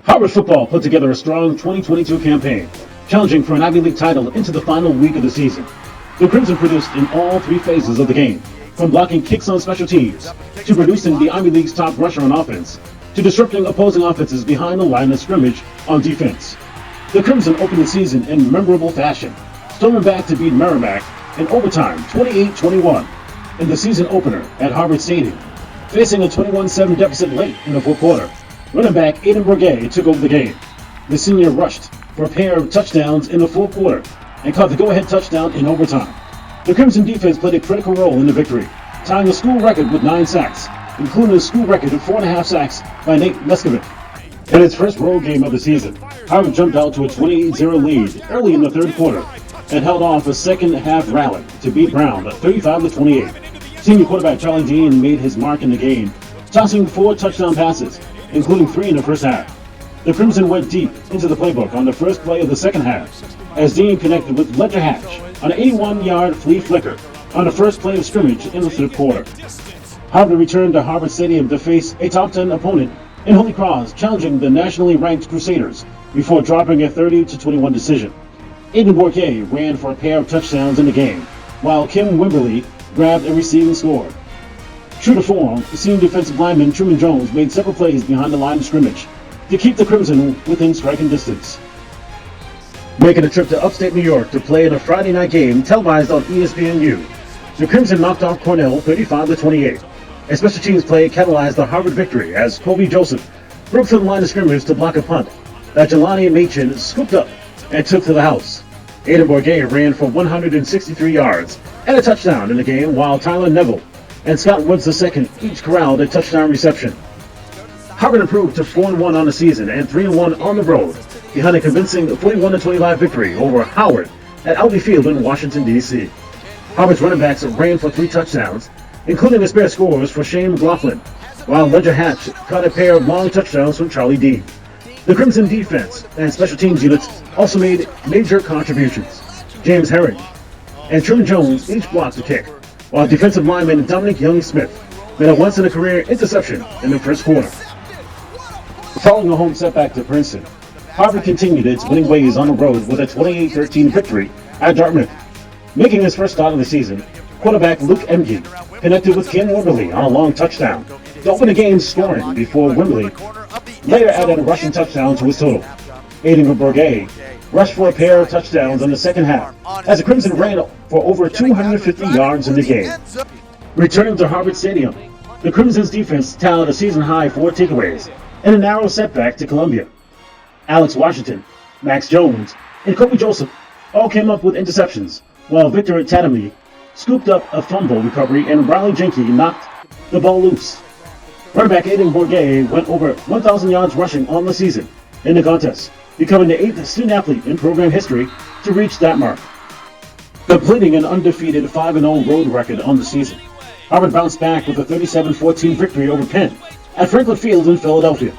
Harvard football put together a strong 2022 campaign, challenging for an Ivy League title into the final week of the season. The Crimson produced in all three phases of the game, from blocking kicks on special teams, to producing the Ivy League's top rusher on offense, to disrupting opposing offenses behind the line of scrimmage on defense. The Crimson opened the season in memorable fashion, storming back to beat Merrimack in overtime 28-21 in the season opener at Harvard Stadium, facing a 21-7 deficit late in the fourth quarter. Running back Aiden Bourget took over the game. The senior rushed for a pair of touchdowns in the fourth quarter and caught the go-ahead touchdown in overtime. The Crimson defense played a critical role in the victory, tying the school record with 9 sacks, including a school record of 4.5 sacks by Nate Leskovic. In its first road game of the season, Harvard jumped out to a 28-0 lead early in the third quarter and held off a second-half rally to beat Brown at 35-28. Senior quarterback Charlie Dean made his mark in the game, tossing 4 touchdown passes, including 3 in the first half. The Crimson went deep into the playbook on the first play of the second half, as Dean connected with Ledger Hatch on an 81-yard flea flicker on the first play of scrimmage in the third quarter. Harvard returned to Harvard Stadium to face a top 10 opponent in Holy Cross, challenging the nationally ranked Crusaders before dropping a 30-21 decision. Aiden Bourget ran for a pair of touchdowns in the game, while Kim Wimberly grabbed a receiving score. True to form, senior defensive lineman Truman Jones made several plays behind the line of scrimmage to keep the Crimson within striking distance. Making a trip to upstate New York to play in a Friday night game televised on ESPNU, the Crimson knocked off Cornell 35-28. A special teams play catalyzed the Harvard victory as Kobe Joseph broke through the line of scrimmage to block a punt that Jelani Machin scooped up and took to the house. Aiden Bourget ran for 163 yards and a touchdown in the game, while Tyler Neville and Scott Woods II each corralled a touchdown reception. Harvard improved to 4-1 on the season and 3-1 on the road, behind a convincing 41-25 victory over Howard at Albee Field in Washington, D.C. Harvard's running backs ran for 3 touchdowns, including a spare scores for Shane McLaughlin, while Ledger Hatch caught a pair of long touchdowns from Charlie Dean. The Crimson defense and special teams units also made major contributions. James Herring and Truman Jones each blocked a kick, while defensive lineman Dominic Young-Smith made a once-in-a-career interception in the first quarter. Following a home setback to Princeton, Harvard continued its winning ways on the road with a 28-13 victory at Dartmouth. Making his first start of the season, quarterback Luke Emke connected with Kim Wimberly on a long touchdown to open the game scoring before Wimberly later added a rushing touchdown to his total. Aiden Bourget rushed for a pair of touchdowns in the second half as the Crimson ran for over 250 yards in the game. Returning to Harvard Stadium, the Crimson's defense tallied a season-high 4 takeaways and a narrow setback to Columbia. Alex Washington, Max Jones, and Kobe Joseph all came up with interceptions, while Victor Tatamy scooped up a fumble recovery and Riley Jenke knocked the ball loose. Running back Aiden Bourget went over 1,000 yards rushing on the season in the contest, becoming the 8th student athlete in program history to reach that mark. Completing an undefeated 5-0 road record on the season, Harvard bounced back with a 37-14 victory over Penn at Franklin Field in Philadelphia.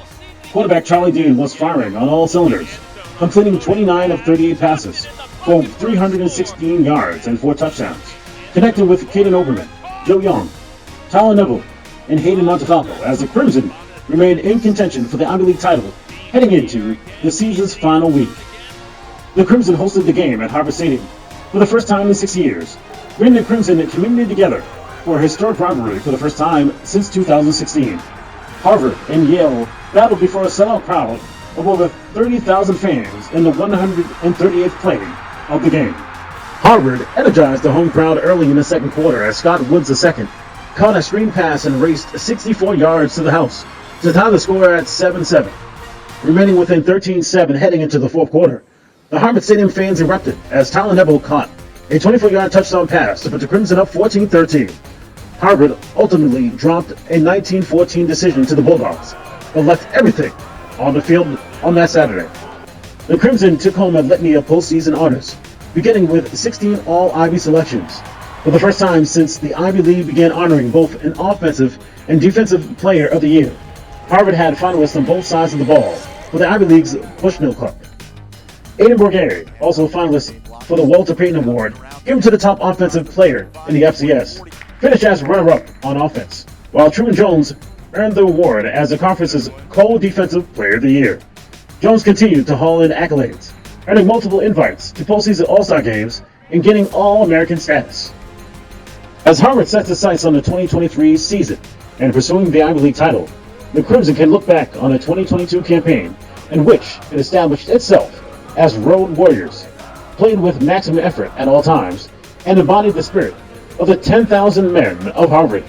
Quarterback Charlie Dean was firing on all cylinders, completing 29 of 38 passes for 316 yards and 4 touchdowns, connecting with Caden Oberman, Joe Young, Tyler Neville, and Hayden Montefalco as the Crimson remained in contention for the Ivy League title heading into the season's final week. The Crimson hosted the game at Harvard Stadium for the first time in 6 years, bringing the Crimson and community together for a historic rivalry for the first time since 2016. Harvard and Yale battled before a sellout crowd of over 30,000 fans in the 138th play of the game. Harvard energized the home crowd early in the second quarter as Scott Woods II caught a screen pass and raced 64 yards to the house to tie the score at 7-7. Remaining within 13-7 heading into the fourth quarter, the Harvard Stadium fans erupted as Tyler Neville caught a 24-yard touchdown pass to put the Crimson up 14-13. Harvard ultimately dropped a 19-14 decision to the Bulldogs, but left everything on the field on that Saturday. The Crimson took home a litany of postseason honors, beginning with 16 All-Ivy selections. For the first time since the Ivy League began honoring both an offensive and defensive player of the year, Harvard had finalists on both sides of the ball for the Ivy League's Bushnell Cup. Aiden Bourget, also a finalist for the Walter Payton Award, given to the top offensive player in the FCS, finished as runner-up on offense, while Truman Jones earned the award as the conference's co-defensive player of the year. Jones continued to haul in accolades, earning multiple invites to postseason All-Star games and getting All-American status. As Harvard sets its sights on the 2023 season and pursuing the Ivy League title, the Crimson can look back on a 2022 campaign in which it established itself as road warriors, played with maximum effort at all times, and embodied the spirit of the 10,000 men of Harvard.